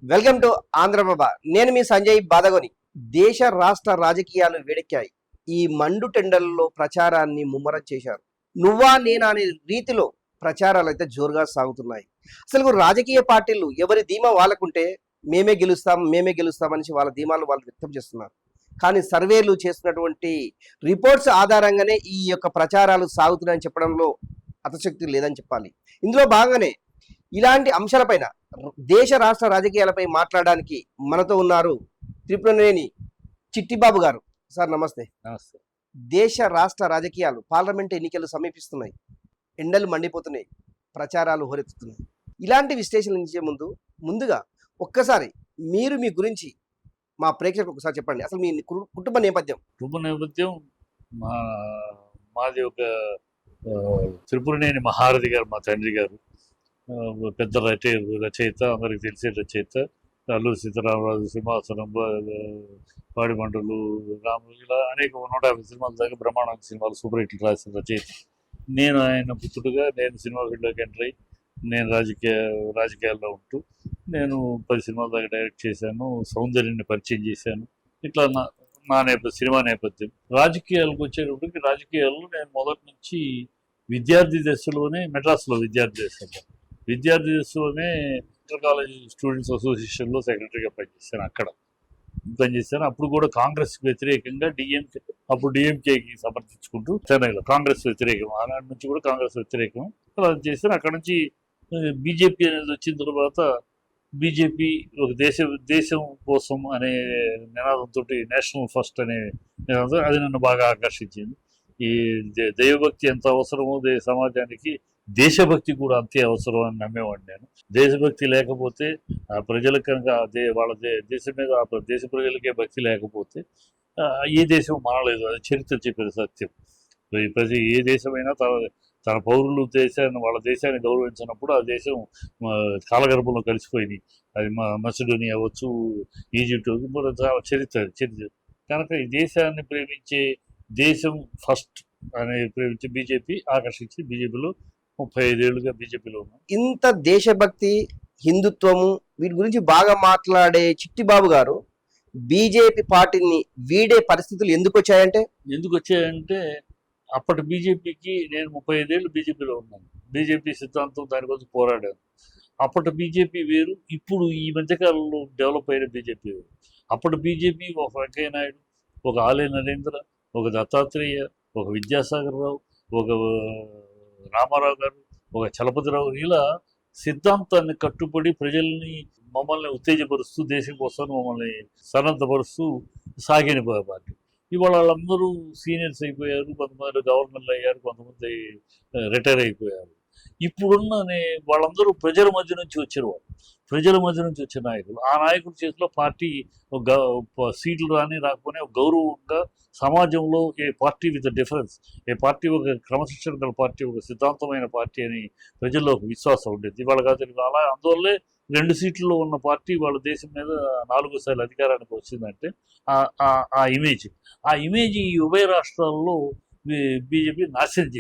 Welcome to Andhraprabha. నేను మీ సంజయ్ బాదగోని. దేశ రాష్ట్ర రాజకీయాలు వేడెక్కాయి. ఈ మండు టెండర్లలో ప్రచారాన్ని ముమ్మరం చేశారు. నువ్వా నేనా అనే రీతిలో ప్రచారాలు అయితే జోరుగా సాగుతున్నాయి. అసలు రాజకీయ పార్టీలు ఎవరి ధీమా వాళ్ళకుంటే మేమే గెలుస్తామని వాళ్ళ ధీమాలు వాళ్ళు వ్యక్తం చేస్తున్నారు. కానీ సర్వేలు చేస్తున్నటువంటి రిపోర్ట్స్ ఆధారంగానే ఈ యొక్క ప్రచారాలు సాగుతున్నాయని చెప్పడంలో అతశక్తి లేదని చెప్పాలి. ఇందులో భాగంగానే ఇలాంటి అంశాలపైన దేశ రాష్ట్ర రాజకీయాలపై మాట్లాడడానికి మనతో ఉన్నారు త్రిపురనేని చిట్టిబాబు గారు. సార్ నమస్తే. నమస్తే. దేశ రాష్ట్ర రాజకీయాలు, పార్లమెంట్ ఎన్నికలు సమీపిస్తున్నాయి, ఎండలు మండిపోతున్నాయి, ప్రచారాలు హోరెత్తుతున్నాయి. ఇలాంటి విశ్లేషణ ముందుగా ఒక్కసారి మీరు మీ గురించి మా ప్రేక్షకులకు ఒకసారి చెప్పండి. అసలు మీ కుటుంబ నేపథ్యం మాది ఒక త్రిపురనేని మహారథి గారు మా తండ్రి గారు పెద్ద రచయిత, అందరికి తెలిసే రచయిత. అల్లూరి సీతారామరాజు, సింహాసనం, పాడిమంటలు, రాములు, ఇలా అనేక 150 సినిమాల దాకా బ్రహ్మాండ సినిమాలు సూపర్ హిట్లు రాసిన రచయిత. నేను ఆయన పుత్రుడుగా నేను సినిమా ఫీల్డ్లోకి ఎంటర్ అయ్యి నేను రాజకీయాల్లో ఉంటూ నేను 10 సినిమాల దాకా డైరెక్ట్ చేశాను. సౌందర్యాన్ని పరిచయం చేశాను. ఇట్లా నా సినిమా నేపథ్యం. రాజకీయాలకు వచ్చేటప్పటికి రాజకీయాల్లో నేను మొదటి నుంచి విద్యార్థి దశలోనే మెడ్రాస్లో విద్యార్థి దశలోనే ఇంటర్ కాలేజ్ స్టూడెంట్స్ అసోసియేషన్లో సెక్రటరీగా పనిచేశాను. అప్పుడు కూడా కాంగ్రెస్ వ్యతిరేకంగా డిఎంకేకి సమర్థించుకుంటూ చెన్నైలో కాంగ్రెస్ వ్యతిరేకం, ఆనాటి నుంచి కూడా కాంగ్రెస్ వ్యతిరేకం అలా చేశాను. అక్కడ నుంచి బీజేపీ అనేది వచ్చిన తర్వాత బీజేపీ ఒక దేశం కోసం అనే నినాదంతో నేషనల్ ఫస్ట్ అనే నినాదం అది నన్ను బాగా ఆకర్షించింది. ఈ దైవభక్తి ఎంత అవసరమో సమాజానికి దేశభక్తి కూడా అంతే అవసరం అని నమ్మేవాడిని నేను. దేశభక్తి లేకపోతే ఆ ప్రజలకు కనుక వాళ్ళ దేశం మీద దేశ ప్రజలకే భక్తి లేకపోతే ఏ దేశం మానలేదు. అది చరిత్ర చెప్పిన సత్యం. ఏ దేశమైనా తన పౌరులు వాళ్ళ దేశాన్ని గౌరవించినప్పుడు ఆ దేశం కాలగర్భంలో కలిసిపోయింది. అది మసిడోనియా అవ్వచ్చు, ఈజిప్ట్ చరిత్ర కనుక ఈ దేశాన్ని ప్రేమించే దేశం ఫస్ట్ అనే ప్రేమించే బీజేపీ ఆకర్షించి బీజేపీలో 35 ఏళ్ళుగా బీజేపీలో ఉన్నాం. ఇంత దేశభక్తి, హిందుత్వము వీటి గురించి బాగా మాట్లాడే చిట్టిబాబు గారు బీజేపీ పార్టీని వీడే పరిస్థితులు ఎందుకు వచ్చాయంటే అప్పటి బీజేపీకి నేను 35 ఏళ్ళు బీజేపీలో ఉన్నాను. బీజేపీ సిద్ధాంతం దానికోసం పోరాడాను. అప్పటి బీజేపీ వేరు, ఇప్పుడు ఈ మధ్యకాలంలో డెవలప్ అయిన బీజేపీ వేరు. అప్పటి బీజేపీ ఒక వెంకయ్య నాయుడు, ఒక ఆలే నరేంద్ర, ఒక దత్తాత్రేయ, ఒక విద్యాసాగర్ రావు, ఒక రామారావు గారు, ఒక చలపతిరావు, ఇలా సిద్ధాంతాన్ని కట్టుబడి ప్రజల్ని మమ్మల్ని ఉత్తేజపరుస్తూ దేశం కోసం మమ్మల్ని సన్నద్ధపరుస్తూ సాగిన పార్టీ. ఇవాళ వాళ్ళందరూ సీనియర్స్ అయిపోయారు, కొంతమంది గవర్నర్లు అయ్యారు, కొంతమంది రిటైర్ అయిపోయారు. ఇప్పుడున్న వాళ్ళందరూ ప్రజల మధ్య నుంచి వచ్చిన నాయకులు. ఆ నాయకుల చేతిలో పార్టీ సీట్లు రాకపోయినా గౌరవంగా సమాజంలో a party with difference, a party ఒక క్రమశిక్షణ గల పార్టీ, ఒక సిద్ధాంతమైన పార్టీ అని ప్రజల్లో ఒక విశ్వాసం ఉండేది. ఇవాళ కాదు అలా అందువల్లే 2 సీట్లలో ఉన్న పార్టీ వాళ్ళ దేశం మీద 4 సార్లు అధికారానికి వచ్చిందంటే ఆ ఇమేజ్ ఈ ఉభయ రాష్ట్రాల్లో బీజేపీ నాశనం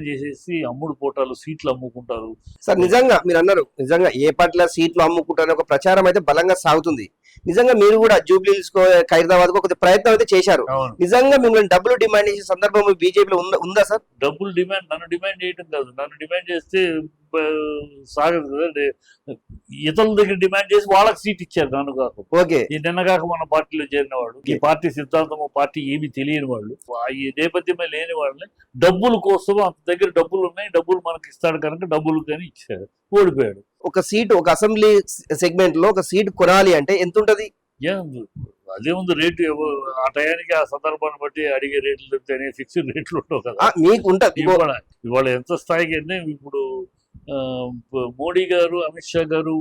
చేసేసి అమ్ముడు పోటాలు, సీట్లు అమ్ముకుంటారు. సార్ నిజంగా మీరు అన్నారు, నిజంగా ఏ పార్టీలో సీట్లు అమ్ముకుంటారని ఒక ప్రచారం అయితే బలంగా సాగుతుంది. నిజంగా మీరు కూడా జూబ్లీహిల్స్ ఖైరదాబాద్ ఒక ప్రయత్నం అయితే చేశారు. నిజంగా మిమ్మల్ని డబ్బులు డిమాండ్ చేసే సందర్భం బీజేపీలో ఉందా సార్? డబ్బులు నన్ను డిమాండ్ చేయడం కాదు. నన్ను డిమాండ్ చేస్తే సాగదు కదా. ఇతరుల దగ్గర డిమాండ్ చేసి వాళ్ళకి సీట్ ఇచ్చారు. నన్ను కాక ఈ నిన్న కాక మన పార్టీలో చేరిన వాళ్ళు, ఈ పార్టీ సిద్ధాంతము పార్టీ ఏమి తెలియని వాళ్ళు, ఈ నేపథ్యమే లేని వాళ్ళని డబ్బుల కోసం అంత దగ్గర డబ్బులు ఉన్నాయి, డబ్బులు మనకి ఇస్తాడు కనుక డబ్బులు కానీ ఇచ్చాడు, ఓడిపోయాడు. ఒక సీటు, ఒక అసెంబ్లీ సెగ్మెంట్ లో ఒక సీటు కొనాలి అంటే ఎంత ఉంటది? అదే ఉంది రేటు. ఆ టయానికి ఆ సందర్భాన్ని బట్టి అడిగే రేట్లు దొరికితే ఫిక్స్డ్ రేట్లు ఉండవు కదా. మీకు ఉంటది. ఇవాళ ఎంత స్థాయికి అంటే ఇప్పుడు మోడీ గారు, అమిత్ షా గారు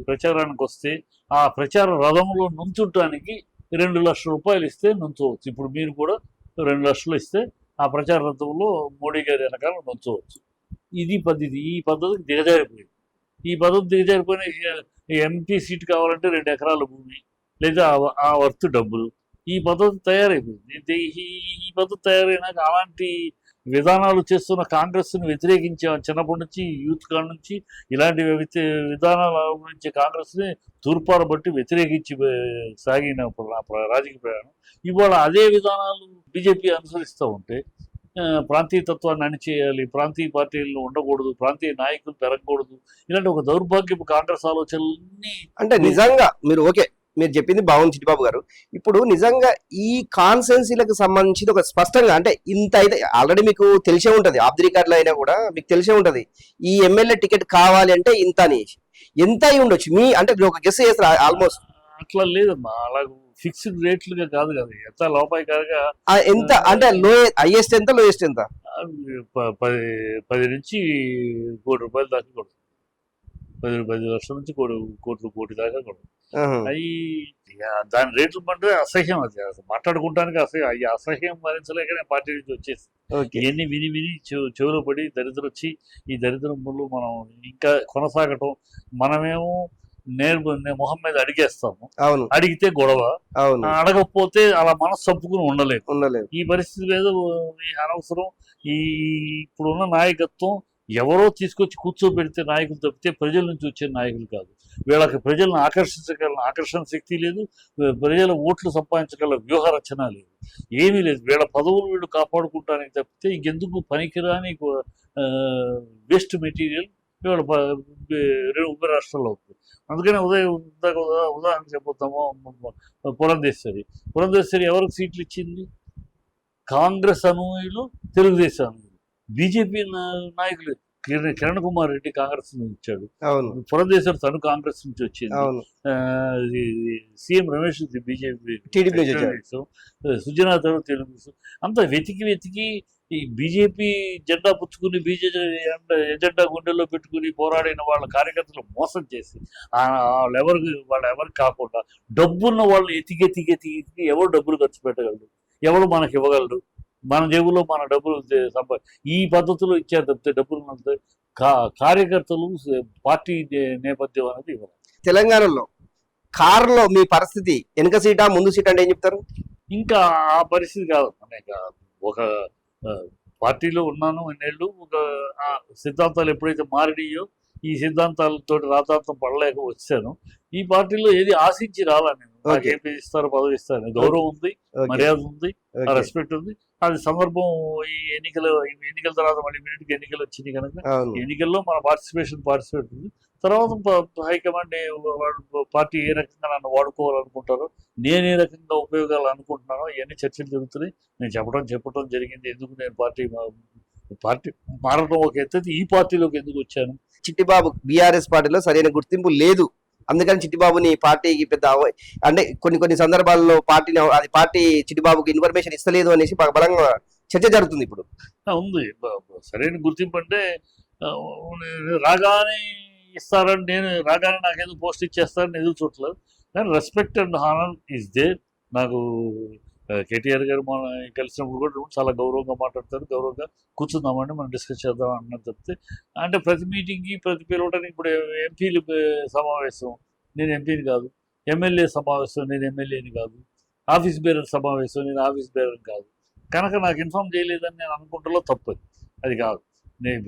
ప్రచారానికి వస్తే ఆ ప్రచార రథంలో నుంచుంటానికి 2 లక్షల రూపాయలు ఇస్తే నుంచోవచ్చు. ఇప్పుడు మీరు కూడా 2 లక్షలు ఇస్తే ఆ ప్రచార రథంలో మోడీ గారి వెనకాల నుంచోవచ్చు. ఈ పద్ధతికి దిగజారిపోయింది. ఈ పద్ధతి దిగజారిపోయిన ఎంపీ సీట్ కావాలంటే 2 ఎకరాల భూమి లేదా ఆ వర్త్ డబ్బులు. ఈ పద్ధతి తయారైపోయింది. ఈ పద్ధతి తయారైనాక అలాంటి విధానాలు చేస్తున్న కాంగ్రెస్ను వ్యతిరేకించాం చిన్నప్పటి నుంచి యూత్ కాడ నుంచి ఇలాంటి విధానాలు అవలంబించే కాంగ్రెస్ని తూర్పార బట్టి వ్యతిరేకించి సాగిన రాజకీయ ప్రయాణం ఇవాళ అదే విధానాలు బీజేపీ అనుసరిస్తూ ఉంటే ప్రాంతీయ తత్వాన్ని అణిచేయాలి, ప్రాంతీయ పార్టీలను ఉండకూడదు, ప్రాంతీయ నాయకులు పెరగకూడదు, ఇలాంటి ఒక దౌర్భాగ్యపు కాంగ్రెస్ ఆలోచనలన్నీ అంటే నిజంగా మీరు చెప్పింది బాగుంది చిట్టిబాబు గారు. ఇప్పుడు నిజంగా ఈ కాన్సెన్సీలకు సంబంధించి ఒక స్పష్టంగా అంటే ఇంత అయితే ఆల్రెడీ మీకు తెలిసే ఉంటది, ఆఫ్ ది రికార్డులో అయినా కూడా మీకు తెలిసే ఉంటది ఈ ఎమ్మెల్యే టికెట్ కావాలి అంటే ఇంత అని. ఎంత అయి ఉండొచ్చు మీ అంటే మీరు ఒక గెస్ చేస్తారు ఆల్మోస్ట్? అట్లా లేదమ్మా, అలా ఫిక్స్డ్ రేట్లుగా కాదు కదా, ఎంత లోపాయికారిగా ఎంత అంటే హైయెస్ట్ ఎంత లోయెస్ట్ ఎంత? 10 నుంచి ₹1 కోటి దాకా కొడుతుంది. 10 లక్షల నుంచి కోటి దాకా కొడుతుంది. అవి దాని రేట్లు పడితే అసహ్యం, అది అసలు మాట్లాడుకుంటానికి అసహ్యం భరించలేక నేను పార్టీ నుంచి వచ్చేసి ఇవన్నీ విని విని చెవులో పడి దరిద్రం వచ్చి ఈ దరిద్రంలో మనం ఇంకా కొనసాగటం, మనమేమో మొహం మీద అడిగేస్తాము, అవును అడిగితే గొడవ, అవును అడగకపోతే అలా మనసు చంపుకుని ఉండలేదు. ఈ పరిస్థితి మీద అనవసరం ఈ ఇప్పుడున్న నాయకత్వం ఎవరో తీసుకొచ్చి కూర్చోబెడితే నాయకులు తప్పితే ప్రజల నుంచి వచ్చే నాయకులు కాదు. వీళ్ళకి ప్రజలను ఆకర్షణ శక్తి లేదు, ప్రజల ఓట్లు సంపాదించగల వ్యూహ రచన లేదు, ఏమీ లేదు. వీళ్ళ పదవులు వీళ్ళు కాపాడుకుంటానికి తప్పితే ఇంకెందుకు పనికిరాని వేస్ట్ మెటీరియల్ ఇవాళ ఉభయ రాష్ట్రాల్లో అవుతుంది. అందుకని ఉదాహరణ చెప్పొద్దాము, పురంధేశ్వరి ఎవరికి సీట్లు ఇచ్చింది? కాంగ్రెస్ అనుయాయులు, తెలుగుదేశం అనుయాయులు. బీజేపీ నాయకులు కిరణ్ కుమార్ రెడ్డి కాంగ్రెస్ నుంచి ఇచ్చాడు, పురంధేశ్వరి తను కాంగ్రెస్ నుంచి వచ్చింది, సీఎం రమేష్ బీజేపీ, సుజనా తెలుగుదేశం. అంతా వెతికి ఈ బీజేపీ జెండా పుచ్చుకుని బీజేపీ ఎజెండా గుండెల్లో పెట్టుకుని పోరాడిన వాళ్ళ కార్యకర్తలు మోసం చేసి వాళ్ళెవరికి కాకుండా డబ్బున్న వాళ్ళు ఎతికి ఎవరు డబ్బులు ఖర్చు పెట్టగలరు, ఎవరు మనకి ఇవ్వగలరు, మన జేబులో మన డబ్బులు ఈ పద్ధతిలో ఇచ్చారు తప్పితే డబ్బులు కార్యకర్తలు పార్టీ నేపథ్యం అనేది ఇవ్వరు. తెలంగాణలో కారులో మీ పరిస్థితి వెనుక సీటా ముందు సీటా అంటే ఏం చెప్తారు? ఇంకా ఆ పరిస్థితి కాదు. ఒక పార్టీలో ఉన్నాను అన్నేళ్ళు, ఒక సిద్ధాంతాలు ఎప్పుడైతే మారినాయో ఈ సిద్ధాంతాలతో రాతాంతం పడలేక వచ్చాను. ఈ పార్టీలో ఏది ఆశించి రాలా నేను. నాకు ఏం ఇస్తారు, పదవి ఇస్తారు, గౌరవం ఉంది, మర్యాద ఉంది, రెస్పెక్ట్ ఉంది. అది సందర్భం ఈ ఎన్నికల తర్వాత మళ్ళీ ఇమీడియట్గా ఎన్నికలు వచ్చింది కనుక ఎన్నికల్లో మన పార్టిసిపేట్ ఉంది. తర్వాత హైకమాండ్ పార్టీ ఏ రకంగా నన్ను వాడుకోవాలనుకుంటారో, నేను ఏ రకంగా ఉపయోగాలు అనుకుంటున్నానో ఇవన్నీ చర్చలు జరుగుతున్నాయి. నేను చెప్పడం జరిగింది. ఎందుకు నేను పార్టీ మారడం ఒక ఎత్తు, ఈ పార్టీలోకి ఎందుకు వచ్చాను. చిట్టిబాబు బీఆర్ఎస్ పార్టీలో సరైన గుర్తింపు లేదు, అందుకని చిట్టిబాబుని పార్టీకి పెద్ద అంటే కొన్ని సందర్భాల్లో పార్టీ చిట్టిబాబుకి ఇన్ఫర్మేషన్ ఇస్తలేదు అనేసి బలంగా చర్చ జరుగుతుంది ఇప్పుడు. ఉంది సరైన గుర్తింపు అంటే రాగానే ఇస్తారని, నేను రాగానే నాకేదో పోస్ట్ ఇచ్చేస్తారని ఎదురు చూడలేదు. కానీ respect and honour is there. నాకు కేటీఆర్ గారు మన కలిసినప్పుడు కూడా చాలా గౌరవంగా మాట్లాడతారు, గౌరవంగా కూర్చుందామంటే మనం డిస్కస్ చేద్దాం అన్నది చెప్తే, అంటే ప్రతి మీటింగ్కి ప్రతి పిలవడానికి ఇప్పుడు ఎంపీలు సమావేశం నేను ఎంపీని కాదు, ఎమ్మెల్యే సమావేశం నేను ఎమ్మెల్యేని కాదు, ఆఫీస్ బేరర్ సమావేశం నేను ఆఫీస్ బేరర్ కాదు కనుక నాకు ఇన్ఫార్మ్ చేయలేదని నేను అనుకుంటాలో తప్పది. అది కాదు. నేను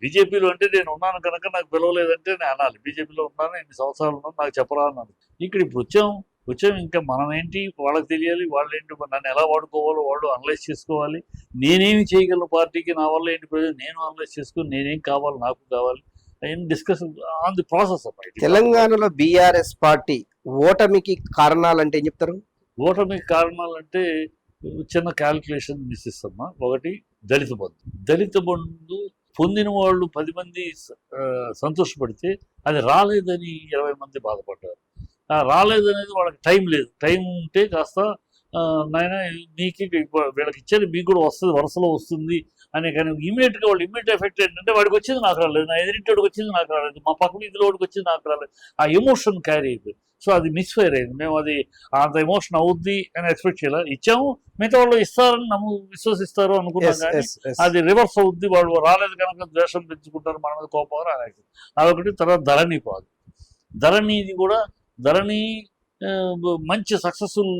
బీజేపీలో అంటే నేను ఉన్నాను కనుక నాకు పిలవలేదంటే నేను అనాలి. బీజేపీలో ఉన్నాను, ఎన్ని సంవత్సరాలు ఉన్నాను, నాకు చెప్పరా అన్నాను. ఇప్పుడు వచ్చాం ఇంకా మనం ఏంటి వాళ్ళకి తెలియాలి, వాళ్ళు ఏంటి నన్ను ఎలా వాడుకోవాలో వాళ్ళు అనలైజ్ చేసుకోవాలి. నేనేమి చేయగలను పార్టీకి, నా వల్ల ఏంటి ప్రజలు నేను అనలైజ్ చేసుకుని నేనేం కావాలి, నాకు కావాలి డిస్కస్ ఆన్ ది ప్రాసెస్. తెలంగాణలో బీఆర్ఎస్ పార్టీ ఓటమికి కారణాలు అంటే ఏం చెప్తారు? ఓటమికి కారణాలంటే చిన్న క్యాల్కులేషన్ మిస్సిస్తమ్మా. ఒకటి దళిత బంధు పొందిన వాళ్ళు 10 మంది సంతోషపడితే అది రాలేదని 20 మంది బాధపడ్డారు. రాలేదనేది వాళ్ళకి టైం లేదు. టైం ఉంటే కాస్త నాయన నీకు వీళ్ళకి ఇచ్చేది మీకు కూడా వస్తుంది, వరుసలో వస్తుంది అనే కానీ ఇమీడియట్గా వాళ్ళు ఇమీడియట్ ఎఫెక్ట్ ఏంటంటే వాడికి వచ్చింది నాకు రాలేదు, నా ఎదురింటి వచ్చింది నాకు రాలేదు, మా పక్కన ఇదిలో వాడికి వచ్చింది నాకు రాలేదు. ఆ ఎమోషన్ క్యారీ అయిపోయింది. సో అది మిస్ఫైర్ అయింది. మేము అది అంత ఎమోషన్ అవుద్ది అని ఎక్స్పెక్ట్ చేయాలి. ఇచ్చాము, మిగతా వాళ్ళు ఇస్తారని విశ్వసిస్తారు అనుకున్నాం, కానీ అది రివర్స్ అవుద్ది. వాళ్ళు రాలేదు కనుక ద్వేషం పెంచుకుంటారు, మన మీద కోపం అనేది అదొకటి. తర్వాత ధరణి మంచి సక్సెస్ఫుల్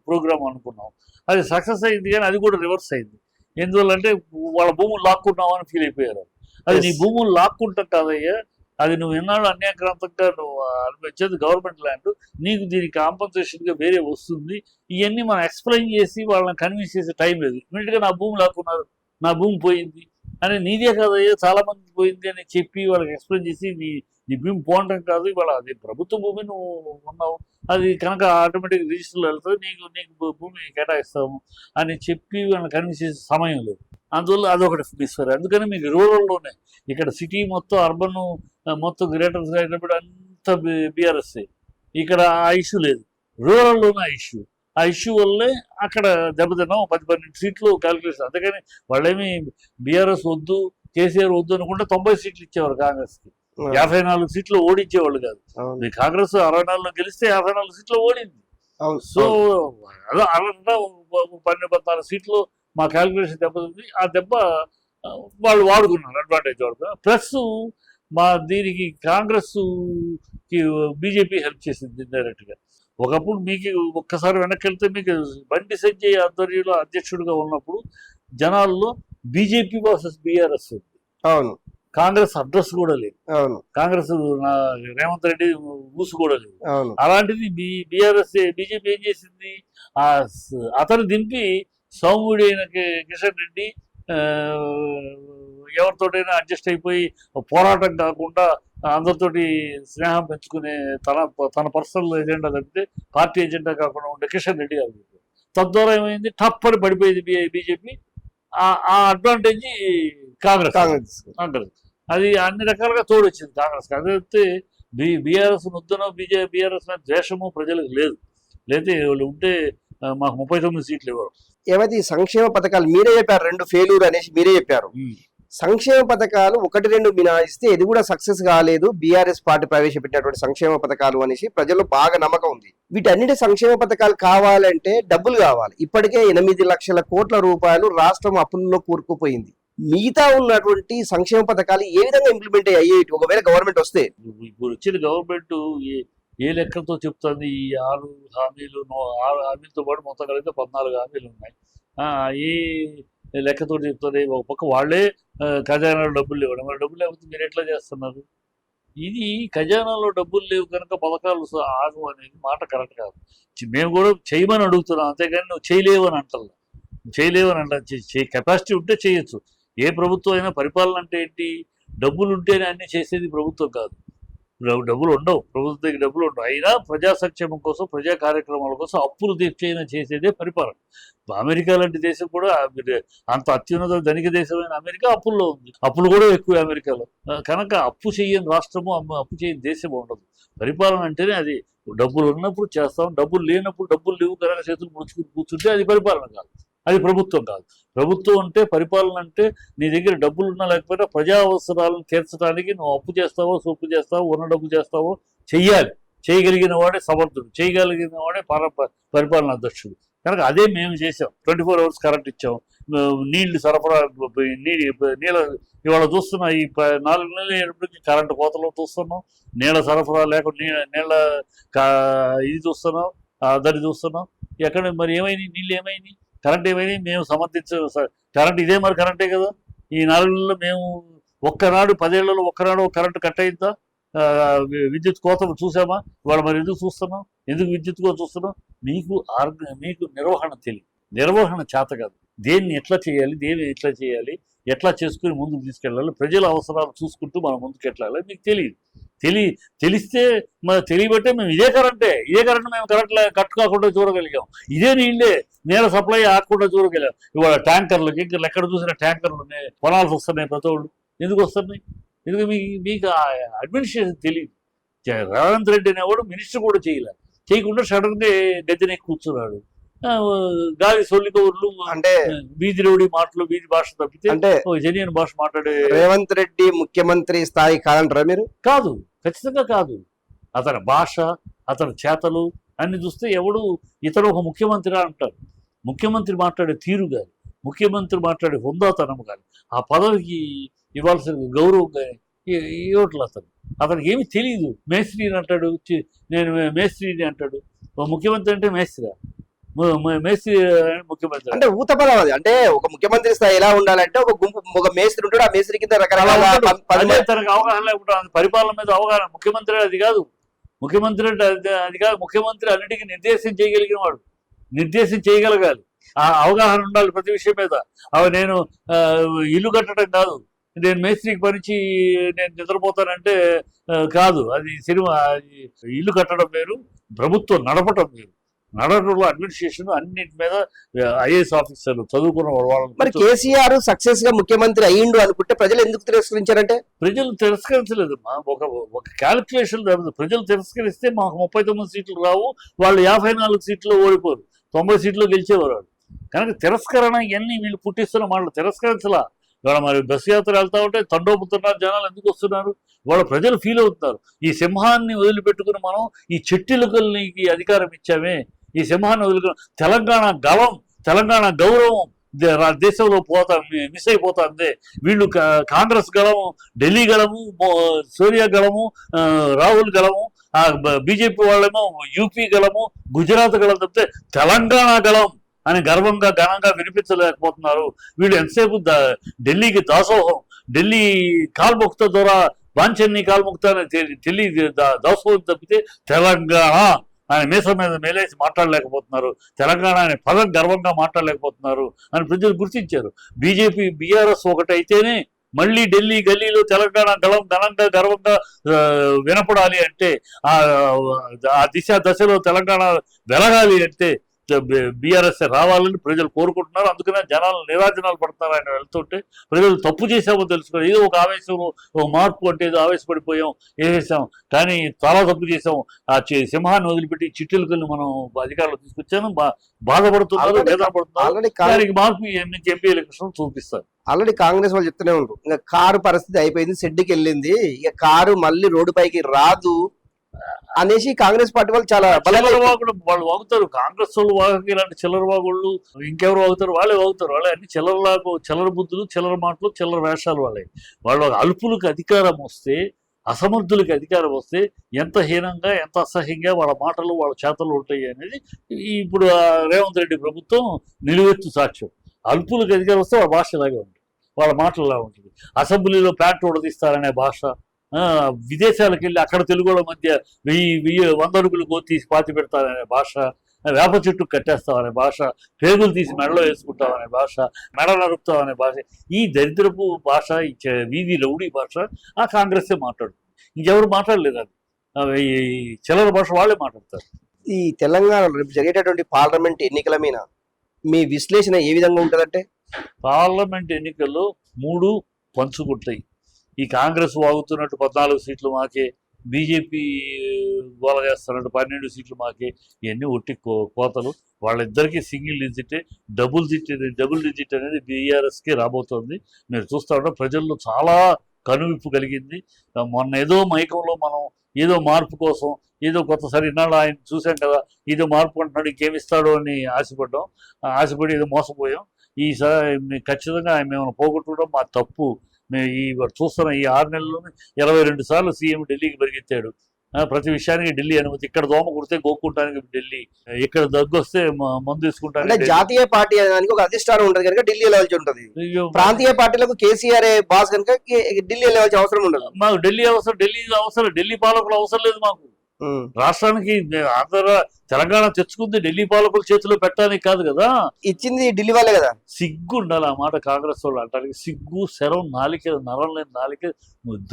ప్రోగ్రామ్ అనుకున్నాం. అది సక్సెస్ అయింది కానీ అది కూడా రివర్స్ అయింది. ఎందువల్లంటే వాళ్ళ భూములు లాక్కుంటున్నామని ఫీల్ అయిపోయారు. అది నీ Yes. భూములు లాక్కుంటాం కాదయ్యా, అది నువ్వు ఎన్నాళ్ళు అన్యాక్రాంతంగా నువ్వు అనుభవించేది గవర్నమెంట్ ల్యాండ్, నీకు దీనికి కాంపన్సేషన్గా వేరే వస్తుంది. ఇవన్నీ మనం ఎక్స్ప్లెయిన్ చేసి వాళ్ళని కన్విన్స్ చేసే టైం లేదు. ఇమీడియట్గా నా భూమి లాక్కున్నారు, నా భూమి పోయింది అని, నీదే కాదయ్యా చాలా మంది పోయింది అని చెప్పి వాళ్ళకి ఎక్స్ప్లెయిన్ చేసి నీ భూమి పోవడం కాదు, ఇవాళ అది ప్రభుత్వ భూమి నువ్వు ఉన్నావు, అది కనుక ఆటోమేటిక్ రిజిస్టర్లో వెళ్తుంది, నీకు భూమి కేటాయిస్తాము అని చెప్పి వాళ్ళని కన్విన్స్ చేసే సమయం లేదు. అందువల్ల అదొకటి మిస్ఫర్. అందుకని మీకు రూరల్లోనే, ఇక్కడ సిటీ మొత్తం అర్బన్ మొత్తం గ్రేటర్స్ అయినప్పుడు అంత బీఆర్ఎస్, ఇక్కడ ఆ ఇష్యూ లేదు, రూరల్లోనే ఆ ఇష్యూ వల్లే అక్కడ దెబ్బతిన్నాం. 10-12 సీట్లు క్యాలిక్యులేషన్. అందుకని వాళ్ళేమి బీఆర్ఎస్ వద్దు, కేసీఆర్ వద్దు అనుకుంటే 90 సీట్లు ఇచ్చేవారు కాంగ్రెస్కి, 54 సీట్లు ఓడించేవాళ్ళు కాదు. అవును. కాంగ్రెస్ 64లో గెలిస్తే 54 సీట్లు ఓడింది. అవును. సో అలా 12-14 సీట్లు మా క్యాలిక్యులేషన్ దెబ్బతింది. ఆ దెబ్బ వాళ్ళు వాడుకున్నారు, అడ్వాంటేజ్ వాడుకున్నారు. ప్లస్ దీనికి కాంగ్రెస్ కి బీజేపీ హెల్ప్ చేసింది ఇండైరెక్ట్గా. ఒకప్పుడు మీకు ఒక్కసారి వెనక్కి వెళ్తే, మీకు బండి సంజయ్ ఆధ్వర్యంలో అధ్యక్షుడిగా ఉన్నప్పుడు జనాల్లో బీజేపీ వర్సెస్ బీఆర్ఎస్ ఉంది, అవును. కాంగ్రెస్ అడ్రస్ కూడా లేదు, అవును. కాంగ్రెస్ రేవంత్ రెడ్డి ఊసు కూడా లేదు. అవును. అలాంటిది బీజేపీ ఏం చేసింది, అతను దింపి సౌమ్యుడి అయిన కిషన్ రెడ్డి ఎవరితోటైనా అడ్జస్ట్ అయిపోయి పోరాటం కాకుండా అందరితోటి స్నేహం పెంచుకునే తన పర్సనల్ ఎజెండా తప్పితే పార్టీ ఎజెండా కాకుండా ఉండే కిషన్ రెడ్డి గారు, తద్వారా ఏమైంది, టప్పని పడిపోయింది బీజేపీ. ఆ అడ్వాంటేజ్ కాంగ్రెస్. అది అన్ని రకాలుగా తోడొచ్చింది కాంగ్రెస్. అదైతే బీఆర్ఎస్ ముద్దనో బీఆర్ఎస్ ద్వేషము ప్రజలకు లేదు. లేకపోతే వాళ్ళు ఉంటే మాకు 39 సీట్లు ఇవ్వరు. ఏమైతే ఈ సంక్షేమ పథకాలు మీరే చెప్పారు, 2 ఫెయిల్యూర్ అనేసి మీరే చెప్పారు. సంక్షేమ పథకాలు 1-2 మినహాయిస్తే ఇది కూడా సక్సెస్ కాలేదు, బీఆర్ఎస్ పార్టీ ప్రవేశపెట్టినటువంటి సంక్షేమ పథకాలు అనేసి ప్రజల్లో బాగా నమ్మకం ఉంది. వీటన్నిటి సంక్షేమ పథకాలు కావాలంటే డబ్బులు కావాలి. ఇప్పటికే 8 లక్షల కోట్ల రూపాయలు రాష్ట్రం అప్పుల్లో కూరుకుపోయింది. మిగతా ఉన్నటువంటి సంక్షేమ పథకాలు ఏ విధంగా ఇంప్లిమెంట్ అయ్యేటి ఒకవేళ గవర్నమెంట్ వస్తే? ఇప్పుడు వచ్చిన గవర్నమెంట్ ఏ లెక్కతో చెప్తుంది, ఈ 6 హామీలతో పాటు మొత్తం కలిగితే 14 హామీలు ఉన్నాయి. ఏ లెక్కతో చెప్తుంది? ఒక పక్క వాళ్ళే ఖజానాలో డబ్బులు ఇవ్వడం, మరి డబ్బులు లేకపోతే మీరు ఎట్లా చేస్తున్నారు? ఇది ఖజానాలో డబ్బులు లేవు కనుక పథకాలు ఆగు అనేది మాట కరెక్ట్ కాదు. మేము కూడా చేయమని అడుగుతున్నాం, అంతేగాని నువ్వు చేయలేవని అంటల్లా. కెపాసిటీ ఉంటే చేయొచ్చు. ఏ ప్రభుత్వం అయినా పరిపాలన అంటే ఏంటి, డబ్బులు ఉంటేనే అన్ని చేసేది ప్రభుత్వం కాదు. డబ్బులు ఉండవు, ప్రభుత్వం దగ్గర డబ్బులు ఉండవు. అయినా ప్రజా సంక్షేమం కోసం, ప్రజా కార్యక్రమాల కోసం అప్పులు తెచ్చైనా చేసేదే పరిపాలన. అమెరికా లాంటి దేశం కూడా, అంత అత్యున్నత ధనిక దేశమైన అమెరికా అప్పుల్లో ఉంది, అప్పులు కూడా ఎక్కువ అమెరికాలో. కనుక అప్పు చేయని రాష్ట్రము, అప్పు చేయని దేశం ఉండదు. పరిపాలన అంటేనే అది. డబ్బులు ఉన్నప్పుడు చేస్తాం, డబ్బులు లేనప్పుడు డబ్బులు లేవు కనుక చేతులు ముడుచుకుని కూర్చుంటే అది పరిపాలన కాదు, అది ప్రభుత్వం కాదు. ప్రభుత్వం అంటే, పరిపాలన అంటే నీ దగ్గర డబ్బులు ఉన్నా లేకపోయినా ప్రజా అవసరాలను తీర్చడానికి నువ్వు అప్పు చేస్తావో, సొప్పు చేస్తావో, ఉన్న డబ్బు చేస్తావో చెయ్యాలి. చేయగలిగిన వాడే సమర్థుడు, చేయగలిగిన వాడే పరిపాలనా అధ్యక్షుడు. కనుక అదే మేము చేసాం. 24 hours కరెంట్ ఇచ్చాం, నీళ్లు సరఫరా, నీళ్ళ ఇవాళ చూస్తున్నా, ఈ 4 నెలలు అయినప్పటికీ కరెంటు కోతలు చూస్తున్నాం, నీళ్ళ సరఫరా లేకుండా నీళ్ళ ఇది చూస్తున్నాం, దాన్ని చూస్తున్నాం. ఎక్కడ మరి ఏమైంది, నీళ్ళు ఏమైంది, కరెంట్ ఏమైంది? మేము కరెంట్ ఇదే మరి కరెంటే కదా. ఈ 4 నెలల్లో మేము ఒక్కనాడు 10 ఏళ్లలో ఒక్కనాడు కరెంటు కట్ అయిందా? విద్యుత్ కోత చూసామా? ఇవాళ మరి ఎందుకు చూస్తున్నాం, ఎందుకు విద్యుత్ కోత చూస్తున్నాం? మీకు నిర్వహణ చేత కాదు. దేన్ని ఎట్లా చేయాలి, ఎట్లా చేసుకుని ముందుకు తీసుకెళ్ళాలి, ప్రజల అవసరాలు చూసుకుంటూ మనం ముందుకు వెళ్ళాలి మీకు తెలిస్తే మరి తెలియబట్టే మేము ఇదే కరెంట్ మేము కరెంట్ కట్ కాకుండా చూడగలిగాం. ఇదే నీళ్ళే నేల సప్లై ఆకుండా చూడగలిగాం. ఇవాళ ట్యాంకర్లు ఎక్కడ చూసినా ట్యాంకర్లు కొనాల్సి వస్తున్నాయి ప్రతి వాళ్ళు. ఎందుకు వస్తున్నాయి? ఎందుకు మీకు అడ్మినిస్ట్రేషన్ తెలియదు. రేవంత్ రెడ్డి అనేవాడు మినిస్టర్ కూడా చేయకుండా సడన్గా గద్దెనే కూర్చున్నాడు. గాలి సొల్లి కౌర్లు అంటే వీధి రౌడీ మాటలు, వీధి భాష తప్పితే అంటే జెన్యూన్ భాష మాట్లాడే రేవంత్ రెడ్డి ముఖ్యమంత్రి స్థాయి కాదంటారా మీరు? కాదు, ఖచ్చితంగా కాదు. అతని భాష, అతని చేతలు అన్ని చూస్తే ఎవడు ఇతను ఒక ముఖ్యమంత్రి అంటారు. ముఖ్యమంత్రి మాట్లాడే తీరు కానీ, ముఖ్యమంత్రి మాట్లాడే హుందాతనం కానీ, ఆ పదవికి ఇవ్వాల్సిన గౌరవం కానీ ఇవ్వట్లేదు. అతనికి ఏమి తెలియదు. మేస్త్రిని అంటాడు, నేను మేస్త్రిని అంటాడు. ముఖ్యమంత్రి అంటే మేస్త్రి. మేస్త్రి ముఖ్యమంత్రి. అంటే ఊత పదం అది. అంటే ఒక ముఖ్యమంత్రి స్థాయి ఎలా ఉండాలంటే ఒక గుంపు, ఒక మేస్త్రి ఉంటాడు, ఆ మేస్త్రి కింద అలా రకరకాల ఉంటాడు. పది అదే తనకు అవగాహన లేకుండా పరిపాలన మీద అవగాహన. ముఖ్యమంత్రి అది కాదు. ముఖ్యమంత్రి అంటే అది కాదు. ముఖ్యమంత్రి అన్నిటికీ నిర్దేశం చేయగలిగిన వాడు. నిర్దేశం చేయగలగాలి. ఆ అవగాహన ఉండాలి ప్రతి విషయం మీద. నేను ఇల్లు కట్టడం కాదు, నేను మేస్త్రికి పనిచి నేను నిద్రపోతానంటే కాదు. అది సినిమా. ఇల్లు కట్టడం వేరు, ప్రభుత్వం నడపటం వేరు. నడపడంలో అడ్మినిస్ట్రేషన్ అన్నింటి మీద ఐఏఎస్ ఆఫీసర్లు చదువుకున్న మరి వాళ్ళు. కేసీఆర్ సక్సెస్ గా ముఖ్యమంత్రి అయ్యిండు అనుకుంటే ప్రజలు ఎందుకు తిరస్కరించారంటే? ప్రజలు తిరస్కరించలేదు. ఒక క్యాలిక్యులేషన్ జరుగుతుంది. ప్రజలు తిరస్కరిస్తే మాకు 39 సీట్లు రావు, వాళ్ళు 54 సీట్లు ఓడిపోరు, 90 సీట్లు గెలిచేవారు వాళ్ళు. కనుక తిరస్కరణ ఇవన్నీ వీళ్ళు పుట్టిస్తున్న వాళ్ళు తిరస్కరించలా. ఇవాళ మరి బస్సు యాత్ర వెళ్తా ఉంటే తండోపుతున్నారు జనాలు. ఎందుకు వస్తున్నారు? వాళ్ళ ప్రజలు ఫీల్ అవుతున్నారు. ఈ సింహాన్ని వదిలిపెట్టుకుని మనం ఈ చెట్టిలుకల్నికి అధికారం ఇచ్చామే, ఈ సింహాన్ని వదులుకుని తెలంగాణ గళం, తెలంగాణ గౌరవం దేశంలో మిస్ అయిపోతుంది. వీళ్ళు కాంగ్రెస్ గళము, ఢిల్లీ గళము, సోనియా గళము, రాహుల్ గళము, బీజేపీ వాళ్ళేమో యూపీ గళము, గుజరాత్ గళం తప్పితే తెలంగాణ గళం అని గర్వంగా ఘనంగా వినిపించలేకపోతున్నారు. వీళ్ళు ఎంతసేపు ఢిల్లీకి దాసోహం, ఢిల్లీ కాల్ముక్త ద్వారా బాంచన్ని కాల్ముక్త ఢిల్లీ దాసోహం తప్పితే తెలంగాణ ఆయన మీసం మీద మేలేసి మాట్లాడలేకపోతున్నారు, తెలంగాణ అనే పదం గర్వంగా మాట్లాడలేకపోతున్నారు అని ప్రజలు గుర్తించారు. బీజేపీ బీఆర్ఎస్ ఒకటైతేనే మళ్ళీ ఢిల్లీ గల్లీలో తెలంగాణ గళం ఘనంగా గర్వంగా వినపడాలి అంటే, ఆ దశలో తెలంగాణ వెలగాలి అంటే బీఆర్ఎస్ రావాలని ప్రజలు కోరుకుంటున్నారు. అందుకనే జనాలు నిరాజనాలు పడుతున్నారు. ఆయన వెళ్తుంటే ప్రజలు తప్పు చేశామో తెలుసుకోవాలి. ఏదో ఒక ఆవేశంలో ఒక మార్పు అంటే ఏదో ఆవేశపడిపోయాం, వేసేసాం, కానీ చాలా తప్పు చేసాం. ఆ సింహాన్ని వదిలిపెట్టి చిట్టులకల్ని మనం అధికారులు తీసుకొచ్చాను. బాధపడుతున్నారు, వేదనపడుతున్నారు. దానికి మార్పు ఎంపీ ఎలక్షన్ చూపిస్తారు. ఆల్రెడీ కాంగ్రెస్ వాళ్ళు చెప్తూనే ఉంటారు, ఇంకా కారు పరిస్థితి అయిపోయింది, షెడ్కి వెళ్ళింది, ఇక కారు మళ్ళీ రోడ్డు పైకి రాదు అనేసి కాంగ్రెస్ పార్టీ వాళ్ళు చాలా బలంగా వాళ్ళు వాగుతారు. కాంగ్రెస్ వాళ్ళు వాగక ఇలాంటి చిల్లర వాగుళ్ళు ఇంకెవరు వాగుతారు? వాళ్ళే వాగుతారు. వాళ్ళే అన్ని చిల్లర బుద్ధులు, చిల్లర మాటలు, చిల్లర వేషాలు. వాళ్ళ అల్పులకు అధికారం వస్తే, అసమర్థులకి అధికారం వస్తే ఎంత హీనంగా, ఎంత అసహ్యంగా వాళ్ళ మాటలు, వాళ్ళ చేతలు ఉంటాయి అనేది ఇప్పుడు రేవంత్ రెడ్డి ప్రభుత్వం నిలువెత్తు సాక్ష్యం. అల్పులకు అధికారం వస్తే వాళ్ళ భాష ఇలాగే ఉంటుంది, వాళ్ళ మాటలు ఇలా ఉంటుంది. అసెంబ్లీలో ప్యాంట్ ఉడదీస్తారనే భాష, విదేశాలకు వెళ్ళి అక్కడ తెలుగుల మధ్య 100 అడుగులు తీసి పాతి పెడతారనే భాష, వేప చెట్టు కట్టేస్తామనే భాష, పేగులు తీసి మెడలో వేసుకుంటామనే భాష, మెడ నరుపుతామనే భాష, ఈ దరిద్రపు భాష, ఈ వీధి రౌడీ భాష ఆ కాంగ్రెస్సే మాట్లాడుతుంది. ఇంకెవరు మాట్లాడలేదు. అది ఈ చిల్లర భాష వాళ్ళే మాట్లాడతారు. ఈ తెలంగాణలో రేపు జరిగేటటువంటి పార్లమెంట్ ఎన్నికల మీద మీ విశ్లేషణ ఏ విధంగా ఉంటుందంటే? పార్లమెంట్ ఎన్నికల్లో 3 పంచుకుంటాయి. ఈ కాంగ్రెస్ వాగుతున్నట్టు 14 సీట్లు మాకే, బీజేపీ గోల చేస్తున్నట్టు 12 సీట్లు మాకే, ఇవన్నీ ఒట్టి కోతలు. వాళ్ళిద్దరికీ సింగిల్ డిజిటే, డబుల్ డిజిట్ అనేది బీఆర్ఎస్కి రాబోతోంది. మీరు చూస్తూ ఉంటే ప్రజల్లో చాలా కనువిప్పు కలిగింది. మొన్న ఏదో మైకంలో మనం ఏదో మార్పు కోసం, ఏదో కొత్తసారి ఇన్నాళ్ళు ఆయన చూసాం కదా, ఏదో మార్పు అంటున్నాడు, ఇంకేమిస్తాడో అని ఆశపడి ఏదో మోసపోయాం. ఈసారి ఖచ్చితంగా ఆయన మేము పోగొట్టుకోవడం మా తప్పు. మేము చూస్తున్న ఈ 6 నెలల్లోనే 22 సార్లు సీఎం ఢిల్లీకి పరిగెత్తాడు. ప్రతి విషయానికి ఢిల్లీ అనుమతి. ఇక్కడ దోమ కుడితే గోక్కుంటానికి ఢిల్లీ, ఇక్కడ దగ్గు వస్తే మందు తీసుకుంటానికి. జాతీయ పార్టీ అనేది ఒక అధిష్టానం ఉంటుంది కనుక ఢిల్లీ లెవెల్స్ ఉంటుంది. ప్రాంతీయ పార్టీలకు కేసీఆర్ బాస్ కనుక ఢిల్లీ లెవెల్స్ అవసరం ఉండదు. మాకు ఢిల్లీ అవసరం, ఢిల్లీ పాలకులు అవసరం లేదు మాకు. రాష్ట్రానికి తెలంగాణ తెచ్చుకుంది ఢిల్లీ పాలకుల చేతిలో పెట్టడానికి కాదు కదా, ఇచ్చింది ఢిల్లీ వాళ్ళే కదా. సిగ్గు ఉండాలి ఆ మాట కాంగ్రెస్ వాళ్ళు అంటానికి. సిగ్గు, శరం, నాలిక, నరం లేని నాలిక,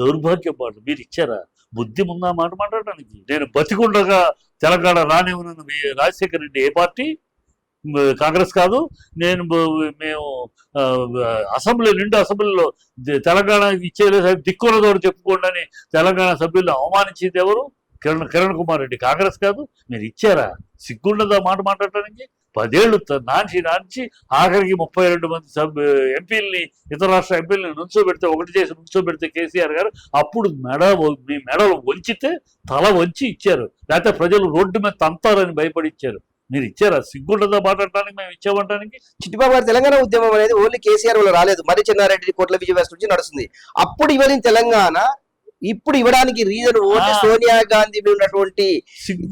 దౌర్భాగ్య పాట. మీరు ఇచ్చారా బుద్ధి ముందా మాట మాట్లాడడానికి? నేను బతికుండగా తెలంగాణ రానివ్వను రాజశేఖర రెడ్డి ఏ పార్టీ? కాంగ్రెస్ కాదు. మేము అసెంబ్లీలో తెలంగాణ ఇచ్చేది దిక్కున్నదో చెప్పుకోండి అని తెలంగాణ సభ్యులను అవమానించేది ఎవరు? కిరణ్ కుమార్ రెడ్డి. కాంగ్రెస్ కాదు. మీరు ఇచ్చారా? సిగ్గుండదా మాట మాట్లాడటానికి? 10 ఏళ్ళు నాంచి ఆఖరికి 32 మంది ఎంపీలని, ఇతర రాష్ట్ర ఎంపీలని నుంచోబెడితే కేసీఆర్ గారు అప్పుడు మీ మెడలు వంచితే తల వంచి ఇచ్చారు. లేకపోతే ప్రజలు రోడ్డు మీద తంతారని భయపడి ఇచ్చారు. మీరు ఇచ్చారా? సిగ్గుండదా మాట్లాడటానికి? మేము ఇచ్చామంటానికి? చిట్టిబాబు గారు, తెలంగాణ ఉద్యమం అనేది ఓన్లీ కేసీఆర్ వల్ల రాలేదు, మరి చెన్నారెడ్డి, కోట్ల విజయవాడ నుంచి నడుస్తుంది. అప్పుడు ఇవన్నీ తెలంగాణ ఇప్పుడు ఇవ్వడానికి రీజన్ ఓన్లీ ఆ. సోనియా గాంధీ మీద ఉన్నటువంటి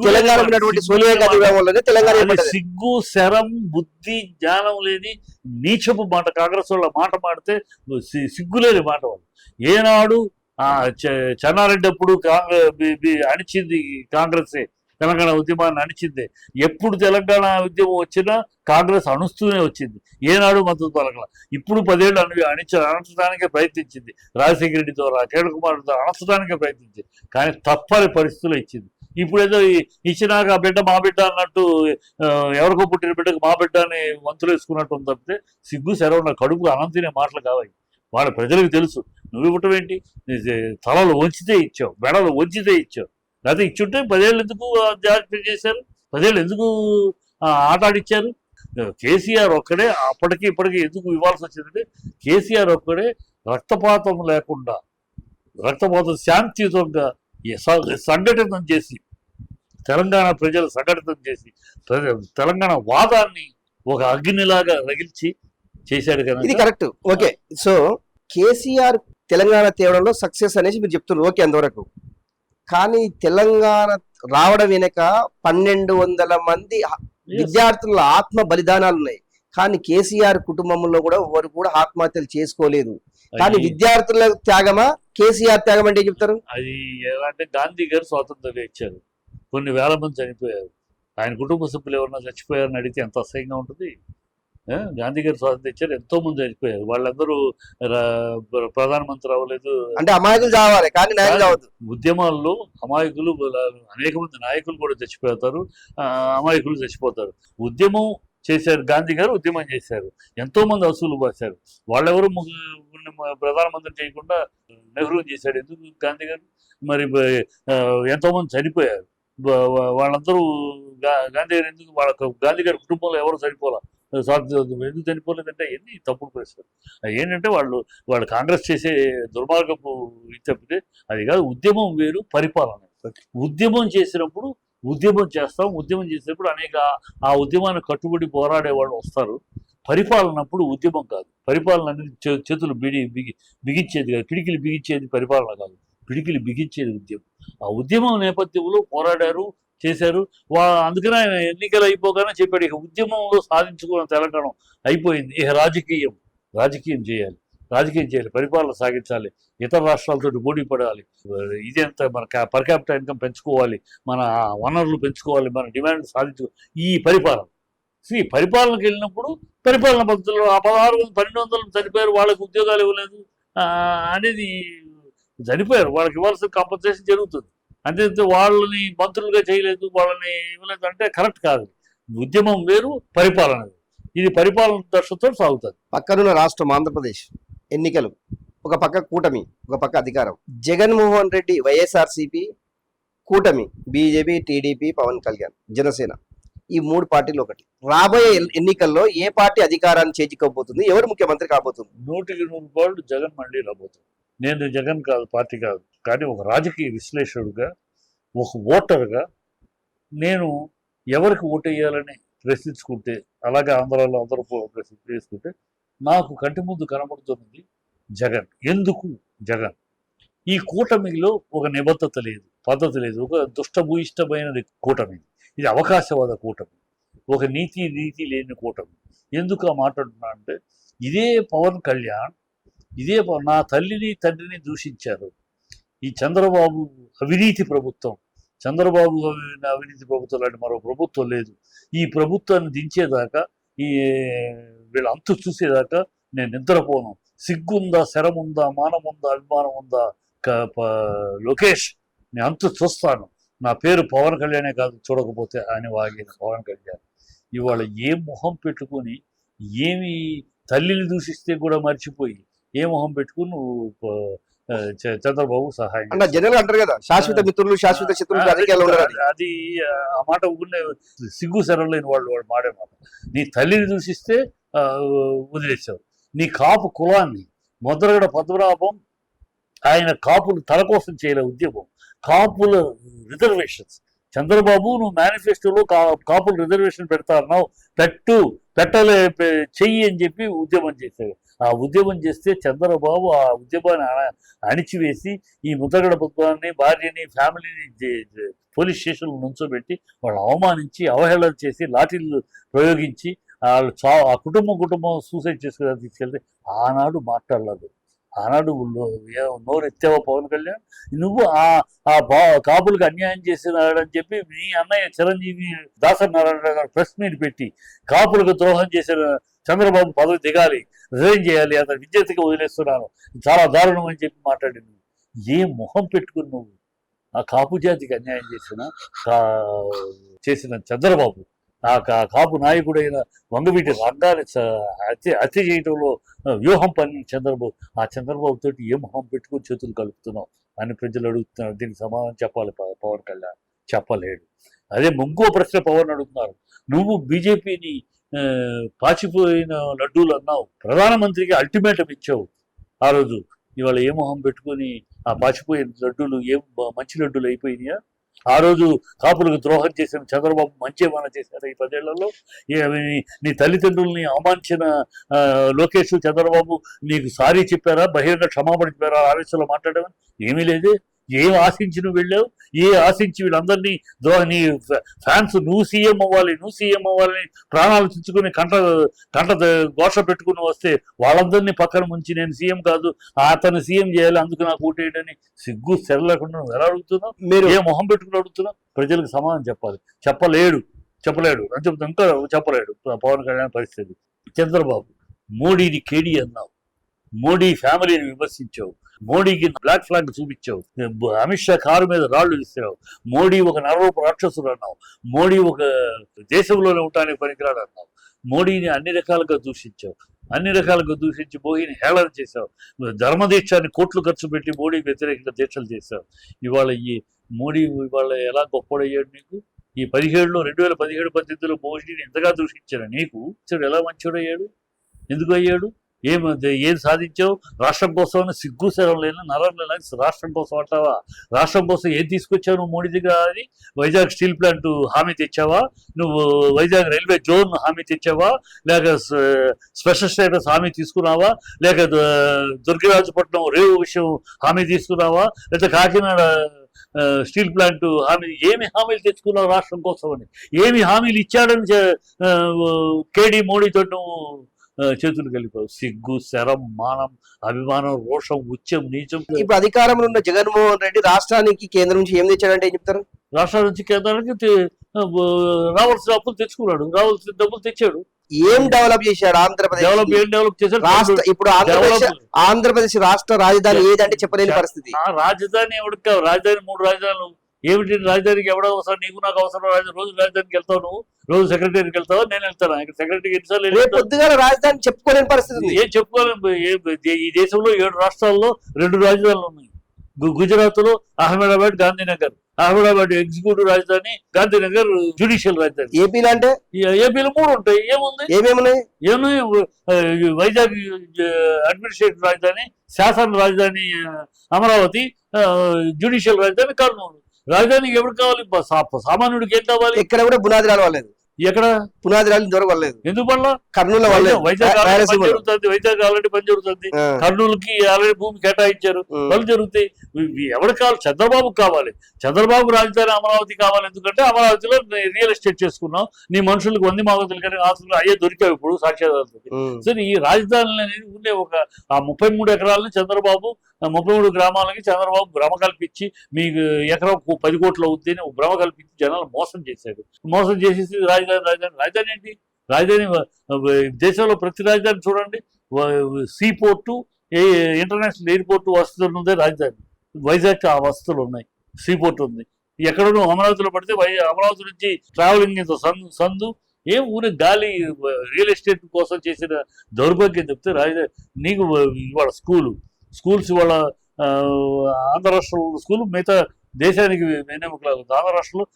తెలంగాణ ఉన్నటువంటి సోనియా గాంధీ ఇవ్వడం వల్లనే తెలంగాణ అది ఏర్పడ్డది. సిగ్గు శరం బుద్ధి జ్ఞానం లేని నీచపు మాట కాంగ్రెస్ వాళ్ళ మాట మాడితే సిగ్గులేని మాట వాళ్ళు. ఏనాడు చెన్నారెడ్డి అప్పుడు అణిచింది కాంగ్రెసే, తెలంగాణ ఉద్యమాన్ని అణిచిందే. ఎప్పుడు తెలంగాణ ఉద్యమం వచ్చినా కాంగ్రెస్ అణుస్తూనే వచ్చింది, ఏనాడు మద్దతు పలకల. ఇప్పుడు 10 ఏళ్ళు అణచడానికే ప్రయత్నించింది, రాజశేఖర రెడ్డి ద్వారా కిరణ్ కుమార్ ద్వారా అణచడానికే ప్రయత్నించింది, కానీ తప్పని పరిస్థితులు ఇచ్చింది. ఇప్పుడు ఏదో ఇచ్చినాక ఆ బిడ్డ మా బిడ్డ అన్నట్టు ఎవరికో పుట్టిన బిడ్డకు మా బిడ్డ అని వంతులు వేసుకున్నట్టు ఉంది తప్పితే సిగ్గు సెరవున్న కడుపు అన్నం తినే మాటలు కావాలి. వాళ్ళ ప్రజలకు తెలుసు నువ్వు ఇవ్వటం ఏంటి, తలలు వంచితే ఇచ్చావు, బెడలు వంచితే ఇచ్చావు. లేకపోతే ఇచ్చుంటే 10 ఏళ్ళు ఎందుకు జాగ్రత్త చేశారు, 10 ఏళ్ళు ఎందుకు ఆట ఆడిచ్చారు. కేసీఆర్ ఒక్కడే అప్పటికి ఇప్పటికీ ఎందుకు ఇవ్వాల్సి వచ్చిందంటే కేసీఆర్ ఒక్కడే రక్తపాతం లేకుండా, రక్తపాతం శాంతియుతంగా సంఘటితం చేసి, తెలంగాణ ప్రజలు సంఘటితం చేసి తెలంగాణ వాదాన్ని ఒక అగ్నిలాగా రగిల్చి చేశాడు కదా. ఇది correct. Okay, so KCR Telangana తేవడంలో సక్సెస్ అనేసి మీరు చెప్తున్నారు, ఓకే అంతవరకు. కానీ తెలంగాణ రావడం వెనక 1200 మంది విద్యార్థుల ఆత్మ బలిదానాలు ఉన్నాయి. కానీ కేసీఆర్ కుటుంబంలో కూడా ఎవరు కూడా ఆత్మహత్యలు చేసుకోలేదు. కానీ విద్యార్థుల త్యాగమా కేసీఆర్ త్యాగం అంటే చెప్తారు? అది ఎలా అంటే గాంధీ గారు స్వాతంత్రం ఇచ్చారు, కొన్ని వేల మంది చనిపోయారు. ఆయన కుటుంబ సభ్యులు ఎవరన్నా చచ్చిపోయారని అడిగితే ఎంత అసహ్యంగా ఉంటుంది. గాంధీ గారు స్వాతంత్రం ఇచ్చారు, ఎంతో మంది చనిపోయారు. వాళ్ళందరూ ప్రధానమంత్రి అవ్వలేదు అంటే అమాయకులు చావాలి కానీ నాయకులు చావద్దు. ఉద్యమాల్లో అమాయకులు అనేక మంది నాయకులు కూడా చచ్చిపోతారు, అమాయకులు చచ్చిపోతారు. ఉద్యమం చేశారు, గాంధీ గారు ఉద్యమం చేశారు, ఎంతో మంది అసూలు పోశారు. వాళ్ళెవరు ప్రధానమంత్రి చేయకుండా నెహ్రూ చేశాడు. ఎందుకు గాంధీ గారు? మరి ఎంతో మంది చనిపోయారు. వాళ్ళందరూ గాంధీ గారు ఎందుకు, వాళ్ళ గాంధీ గారి కుటుంబంలో ఎవరు చనిపోలే, ఎందుకు చనిపోలేదంటే ఎన్ని తప్పుడు ప్రశ్నలు. ఏంటంటే వాళ్ళు కాంగ్రెస్ చేసే దుర్మార్గపు తప్పితే అది కాదు. ఉద్యమం వేరు, పరిపాలన. ఉద్యమం చేసినప్పుడు ఉద్యమం చేస్తాం, ఉద్యమం చేసినప్పుడు అనేక ఆ ఉద్యమాన్ని కట్టుబడి పోరాడే వాళ్ళు వస్తారు. పరిపాలనప్పుడు ఉద్యమం కాదు, పరిపాలన అనేది చేతులు బిగించేది కాదు, పిడికిలు బిగించేది పరిపాలన కాదు, పిడికిలు బిగించేది ఉద్యమం. ఆ ఉద్యమం నేపథ్యంలో పోరాడారు, చేశారు. అందుకనే ఆయన ఎన్నికలు అయిపోగానే చెప్పాడు, ఇక ఉద్యమంలో సాధించుకున్న తెలంగాణ అయిపోయింది, ఇక రాజకీయం చేయాలి, పరిపాలన సాగించాలి, ఇతర రాష్ట్రాలతో పోటీ పడాలి, ఇదంతా మన పర్ క్యాపిటల్ ఇన్కమ్ పెంచుకోవాలి, మన వనరులు పెంచుకోవాలి, మన డిమాండ్ సాధించుకోవాలి. ఈ పరిపాలనకి వెళ్ళినప్పుడు పరిపాలన పద్ధతుల్లో ఆ 1200 చనిపోయారు, వాళ్ళకి ఉద్యోగాలు ఇవ్వలేదు అనేది చనిపోయారు, వాళ్ళకి ఇవ్వాల్సిన కాంపన్సేషన్ జరుగుతుంది. అంతే, వాళ్ళని మంత్రులుగా చేయలేదు, వాళ్ళని ఇవ్వలేదు అంటే కరెక్ట్ కాదు. ఉద్యమం వేరు, పరిపాలన వేరు. ఇది పరిపాలన దర్శతో సాగుతుంది. పక్కనున్న రాష్ట్రం ఆంధ్రప్రదేశ్ ఎన్నికలు, ఒక పక్క కూటమి, ఒక పక్క అధికారం. జగన్మోహన్ రెడ్డి వైఎస్ఆర్సీపీ, కూటమి బీజేపీ, టీడీపీ, పవన్ కళ్యాణ్, జనసేన, ఈ 3 పార్టీలు ఒకటి. రాబోయే ఎన్నికల్లో ఏ పార్టీ అధికారాన్ని చేజిక్కపోతుంది, ఎవరు ముఖ్యమంత్రి కాబోతుంది? 100% జగన్ మళ్ళీ రాబోతుంది. నేను జగన్ కాదు, పార్టీ కాదు, కానీ ఒక రాజకీయ విశ్లేషకుడుగా, ఒక ఓటర్గా నేను ఎవరికి ఓటేయాలని ప్రశ్నించుకుంటే, అలాగే ఆంధ్రాలో అందరూ ప్రశ్నించుకుంటే నాకు కంటి ముందు కనబడుతున్నది జగన్. ఎందుకు జగన్? ఈ కూటమిలో ఒక నిబద్ధత లేదు, పద్ధతి లేదు, ఒక దుష్టభూయిష్టమైన కూటమి. ఇది అవకాశవాద కూటమి, ఒక నీతి లేని కూటమి. ఎందుకు ఆ మాట అంటున్నా అంటే, ఇదే పవన్ కళ్యాణ్, నా తల్లిని తండ్రిని దూషించారు. ఈ చంద్రబాబు అవినీతి ప్రభుత్వం, చంద్రబాబు అవినీతి ప్రభుత్వం లాంటి మరో ప్రభుత్వం లేదు. ఈ ప్రభుత్వాన్ని దించేదాకా, వీళ్ళ అంతు చూసేదాకా నేను నిద్రపోను. సిగ్గుందా, శరముందా, మానముందా, అభిమానం ఉందా లోకేష్, నేను అంతు చూస్తాను. నా పేరు పవన్ కళ్యాణే కాదు చూడకపోతే అని వాగిన పవన్ కళ్యాణ్ ఇవాళ ఏ మొహం పెట్టుకుని, ఏమి తల్లిని దూషిస్తే కూడా మర్చిపోయి ఏ మొహం పెట్టుకుని నువ్వు చంద్రబాబు సహాయం అంటే జనరల్ అంటారు కదా, శాశ్వత మిత్రులు శాశ్వత శత్రువులు రాజకీయాల్లో ఉన్నారు. అది ఆ మాట ఊరినే సిగ్గు శరలేని వాళ్ళు మాడే మాట. నీ తల్లిని దూషిస్తే వదిలేసావు, నీ కాపు కులాన్ని ముద్రగడ పద్మనాభం ఆయన కాపులు తల కోసం చేయలే ఉద్యమం, కాపుల రిజర్వేషన్స్. చంద్రబాబు నువ్వు మేనిఫెస్టోలో కాపులు రిజర్వేషన్ పెడతా అన్నావు, చెయ్యి అని చెప్పి ఉద్యమం చేశాడు. ఆ ఉద్యమం చేస్తే చంద్రబాబు ఆ ఉద్యమాన్ని అణిచివేసి ఈ ముద్రగడ పద్మాన్ని భార్యని ఫ్యామిలీని పోలీస్ స్టేషన్లో నుంచోబెట్టి వాళ్ళు అవమానించి అవహేళన చేసి లాఠీలు ప్రయోగించి వాళ్ళు ఆ కుటుంబం సూసైడ్ చేసుకుని తీసుకెళ్తే ఆనాడు మాట్లాడలేదు. ఆనాడు నోరు ఎత్తావా పవన్ కళ్యాణ్? నువ్వు కాపులకు అన్యాయం చేసినాడని చెప్పి మీ అన్నయ్య చిరంజీవి దాసనారాయణ గారు ప్రెస్ మీట్ పెట్టి కాపులకు ద్రోహం చేసిన చంద్రబాబు పదవి దిగాలి, రిజైన్ చేయాలి, అతను విద్యార్థిగా వదిలేస్తున్నాను, చాలా దారుణం అని చెప్పి మాట్లాడింది. ఏ మొహం పెట్టుకుని నువ్వు ఆ కాపు జాతికి అన్యాయం చేసిన చంద్రబాబు, ఆ కాపు నాయకుడైన వంగవీటి రంగాన్ని హత్య చేయడంలో వ్యూహం పని చంద్రబాబు, ఆ చంద్రబాబు తోటి ఏ మొహం పెట్టుకుని చేతులు కలుపుతున్నావు అని ప్రజలు అడుగుతున్నారు. దీనికి సమాధానం చెప్పాలి పవన్ కళ్యాణ్, చెప్పలేడు. అదే ఇంకో ప్రశ్న పవన్ అడుగుతున్నారు, నువ్వు బీజేపీని పాచిపోయిన లడ్డూలు అన్నావు, ప్రధానమంత్రికి అల్టిమేటం ఇచ్చావు ఆ రోజు. ఇవాళ ఏ మొహం పెట్టుకుని ఆ పాచిపోయిన లడ్డూలు ఏం మంచి లడ్డూలు అయిపోయినాయా? ఆ రోజు కాపులకు ద్రోహం చేసిన చంద్రబాబు మంచి ఏమైనా చేశారు ఈ 10 ఏళ్లలో? నీ తల్లిదండ్రుల్ని అవమానించిన లోకేష్ చంద్రబాబు నీకు సారీ చెప్పారా, బహిరంగ క్షమాపణ చెప్పారా ఆవేశంలో మాట్లాడమని? ఏమీ లేదే. ఏం ఆశించి నువ్వు వెళ్ళావు? ఆశించి వీళ్ళందరినీ నీ ఫ్యాన్స్ నువ్వు సీఎం అవ్వాలని ప్రాణాలు తెచ్చుకుని కంట ఘోష పెట్టుకుని వస్తే వాళ్ళందరినీ పక్కన ముంచి నేను సీఎం కాదు, అతను సీఎం చేయాలి, అందుకు నాకు ఓటేయడని సిగ్గు సెర లేకుండా నువ్వు ఎలా అడుగుతున్నావు? మీరు ఏ మొహం పెట్టుకుని అడుగుతున్నావు? ప్రజలకు సమాధానం చెప్పాలి. చెప్పలేడు అని చెప్తా, ఇంకా చెప్పలేడు పవన్ కళ్యాణ్ పరిస్థితి. చంద్రబాబు మోడీని కేడి అన్నావు, మోడీ ఫ్యామిలీని విమర్శించావు, మోడీకి బ్లాక్ ఫ్లాగ్ చూపించావు, అమిత్ షా కారు మీద రాళ్లు విసిరావు, మోడీ ఒక నరరూప రాక్షసుడు అన్నావు, మోడీ ఒక దేశంలోనే ఉండడానికి పనికిరాడు అన్నావు, మోడీని అన్ని రకాలుగా దూషించి మోడీని హేళన చేశావు, ధర్మదీక్షాన్ని కోట్లు ఖర్చు పెట్టి మోడీ వ్యతిరేకంగా దీక్షలు చేశావు. ఇవాళ మోడీ ఇవాళ ఎలా గొప్పడయ్యాడు నీకు? ఈ 2017-18 మోడీని ఎంతగా దూషించారు నీకు ఎలా మంచోడయ్యాడు? ఎందుకు అయ్యాడు? ఏం సాధించావు? రాష్ట్రం కోసం సిగ్గు శరం లేని నరం లేని రాష్ట్రం కోసం అంటావా? రాష్ట్రం కోసం ఏం తీసుకొచ్చావు నువ్వు మోడీ దగ్గర? అది వైజాగ్ స్టీల్ ప్లాంట్ హామీ తెచ్చావా? నువ్వు వైజాగ్ రైల్వే జోన్ హామీ తెచ్చావా? లేక స్పెషల్ స్టేటస్ హామీ తీసుకున్నావా? లేక దుర్గరాజపట్నం రేవు విషయం హామీ తీసుకున్నావా? లేకపోతే కాకినాడ స్టీల్ ప్లాంట్ హామీ, ఏమి హామీలు తెచ్చుకున్నావు రాష్ట్రం కోసం అని? ఏమి హామీలు ఇచ్చాడని కేడీ మోడీతో నువ్వు చేతులు కలిపావు? సిగ్గు శరం మానం అభిమానం రోషం ఉచ్చం నీచం. ఇప్పుడు అధికారంలో ఉన్న జగన్మోహన్ రెడ్డి రాష్ట్రానికి కేంద్రం నుంచి ఏం తెచ్చాడంటే ఏం చెప్తారు? రాష్ట్రాల నుంచి కేంద్రానికి రావాల్సిన డబ్బులు తెచ్చుకున్నాడు, రావాల్సిన డబ్బులు తెచ్చాడు. ఏం డెవలప్ చేశాడు ఆంధ్రప్రదేశ్? ఏం డెవలప్ చేశాడు? రాష్ట్ర ఇప్పుడు ఆంధ్రప్రదేశ్ రాష్ట్ర రాజధాని ఏదంటే చెప్పలేని పరిస్థితి. రాజధాని ఎవరికి కావు? రాజధాని 3 రాజధానులు ఏమిటి? రాజధానికి ఎవడో అవసరం? నీకు నాకు అవసరం. రోజు రాజధానికి వెళ్తావు, నువ్వు రోజు సెక్రటరీకి వెళ్తావా? నేను వెళ్తాను. ఇక్కడ సెక్రటరీకి ఎన్నిసార్లు పొద్దుగా రాజధాని చెప్పుకోలేని పరిస్థితి. ఏం చెప్పుకోలేము? ఈ దేశంలో 7 రాష్ట్రాల్లో 2 రాజధానులు ఉన్నాయి. గుజరాత్ లో అహ్మదాబాద్, గాంధీనగర్. అహ్మదాబాద్ ఎగ్జిక్యూటివ్ రాజధాని, గాంధీనగర్ జ్యుడిషియల్ రాజధాని. ఏపీలో అంటే ఏపీలో 3 ఉంటాయి. ఏముంది? ఏమున్నాయి? వైజాగ్ అడ్మినిస్ట్రేటివ్ రాజధాని, శాసన రాజధాని అమరావతి, జ్యుడిషియల్ రాజధాని కర్నూలు. రాజధానికి ఎవరికి కావాలి? సామాన్యుడికి ఏం కావాలి? ఇక్కడ కూడా పునాది రాలేదు. ఎక్కడ పునాది రాళ్ళు దొరకలేదు? ఎందుకు వల్ల? కర్నూలు వైజాగ్ ఆల్రెడీ పని జరుగుతుంది. కర్నూలుకి ఆల్రెడీ భూమి కేటాయించారు, పనులు జరుగుతాయి. ఎవరికి కావాలి? చంద్రబాబుకి కావాలి. చంద్రబాబు రాజధాని అమరావతి కావాలి. ఎందుకంటే అమరావతిలో రియల్ ఎస్టేట్ చేసుకున్నావు, నీ మనుషులకు 100 మాగతులు కానీ ఆస్తులు అయ్యే దొరికావు ఇప్పుడు సాక్ష్యాధారాలతో. సరే, ఈ రాజధానులు అనేది ఉండే ఆ 33 ఎకరాలని చంద్రబాబు, 33 గ్రామాలకి చంద్రబాబు భ్రమ కల్పించి మీకు ఎకరం 10 కోట్లు అవుతుంది భ్రమ కల్పించి జనాలు మోసం చేశాడు. మోసం చేసేసి రాజధాని ఏంటి? రాజధాని దేశంలో ప్రతి రాజధాని చూడండి, సీ పోర్టు, ఇంటర్నేషనల్ ఎయిర్పోర్టు వసతులు ఉందే రాజధాని. వైజాగ్ ఆ వసతులు ఉన్నాయి, సీ పోర్ట్ ఉంది. ఎక్కడో అమరావతిలో పడితే అమరావతి నుంచి ట్రావెలింగ్ సందు ఏం ఊరి గాలి రియల్ ఎస్టేట్ కోసం చేసిన దౌర్భాగ్యం చెప్తే రాజధాని. నీకు ఇవాళ స్కూల్స్ ఇవాళ ఆంధ్ర రాష్ట్రంలో స్కూల్ మిగతా దేశానికి వెన్నెముకలాగా. ఆంధ్ర రాష్ట్రంలో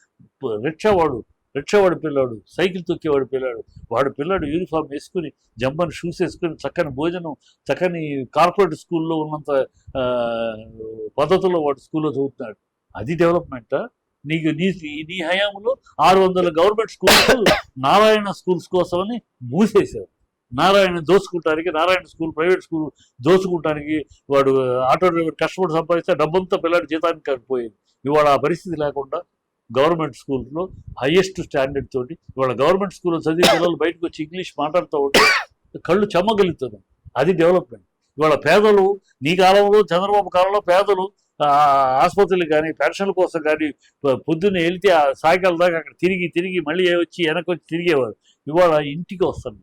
రిక్షావాడు పిల్లాడు, సైకిల్ తొక్కేవాడు పిల్లాడు యూనిఫామ్ వేసుకుని, జంపని షూస్ వేసుకుని, చక్కని భోజనం, చక్కని కార్పొరేట్ స్కూల్లో ఉన్నంత పద్ధతుల్లో వాడు స్కూల్లో చదువుతున్నాడు. అది డెవలప్మెంటా? నీ హయాంలో 600 గవర్నమెంట్ స్కూల్స్ నారాయణ స్కూల్స్ కోసమని మూసేశారు. నారాయణ దోచుకుంటానికి, నారాయణ స్కూల్ ప్రైవేట్ స్కూల్ దోచుకుంటానికి వాడు ఆటో డ్రైవర్ కష్టపడి సంపాదిస్తే డబ్బంతా పిల్లాడి జీతానికి కాకపోయేది. ఇవాళ ఆ పరిస్థితి లేకుండా గవర్నమెంట్ స్కూల్స్లో హైయెస్ట్ స్టాండర్డ్ తోటి ఇవాళ గవర్నమెంట్ స్కూల్లో చదివే పిల్లలు బయటకు వచ్చి ఇంగ్లీష్ మాట్లాడుతూ ఉంటే కళ్ళు చెమ్మగలుగుతున్నాయి. అది డెవలప్మెంట్. ఇవాళ పేదలు, నీ కాలంలో చంద్రబాబు కాలంలో పేదలు ఆసుపత్రులు కానీ పెన్షన్ల కోసం కానీ పొద్దున్నే వెళ్తే ఆ సాయంకాలం దాకా అక్కడ తిరిగి మళ్ళీ వచ్చి వెనక్కి వచ్చి తిరిగేవారు. ఇవాళ ఇంటికి వస్తాయి.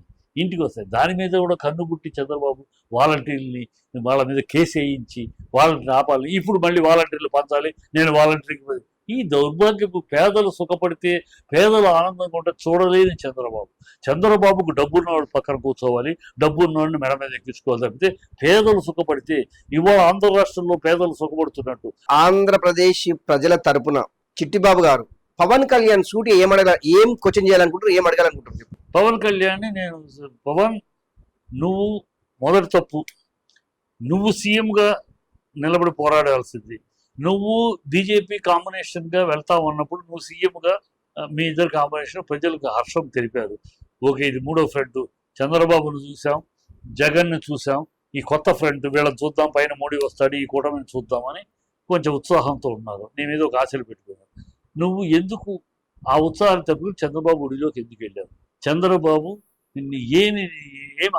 దాని మీద కూడా కన్నుబుట్టి చంద్రబాబు వాలంటీర్ని వాళ్ళ మీద కేసు వేయించి వాలంటీర్ ఆపాలి, ఇప్పుడు మళ్ళీ వాలంటీర్లు పంచాలి, నేను వాలంటీర్కి. ఈ దౌర్భాగ్యపు పేదలు సుఖపడితే పేదలు ఆనందంగా ఉంటే చూడలేని చంద్రబాబుకు డబ్బున్నవాడు పక్కన కూర్చోవాలి, డబ్బున్నవాడిని మెడ మీద ఎక్కించుకోవాలి తప్పితే పేదలు సుఖపడితే ఇవాళ ఆంధ్ర రాష్ట్రంలో పేదలు సుఖపడుతున్నట్టు. ఆంధ్రప్రదేశ్ ప్రజల తరపున చిట్టిబాబు గారు పవన్ కళ్యాణ్ సూటి ఏం క్వశ్చన్ చేయాలనుకుంటారు, ఏం అడగాలనుకుంటారు? పవన్ కళ్యాణ్ని నేను, పవన్ నువ్వు మొదటి తప్పు, నువ్వు సీఎంగా నిలబడి పోరాడాల్సింది. నువ్వు బీజేపీ కాంబినేషన్గా వెళ్తావు అన్నప్పుడు నువ్వు సీఎంగా మీ ఇద్దరు కాంబినేషన్ ప్రజలకు హర్షం తెలిపారు. ఓకే, ఇది మూడో ఫ్రంట్. చంద్రబాబును చూసాం, జగన్ను చూసాం, ఈ కొత్త ఫ్రంట్ వీళ్ళని చూద్దాం, పైన మోడీ వస్తాడు, ఈ కూటమిని చూద్దామని కొంచెం ఉత్సాహంతో ఉన్నారు. నీ మీద ఒక ఆశలు పెట్టుకున్నారు. నువ్వు ఎందుకు ఆ ఉత్సాహాన్ని తప్పుకుని చంద్రబాబు గుడిలోకి ఎందుకు వెళ్ళావు? చంద్రబాబు నిన్ను ఏమి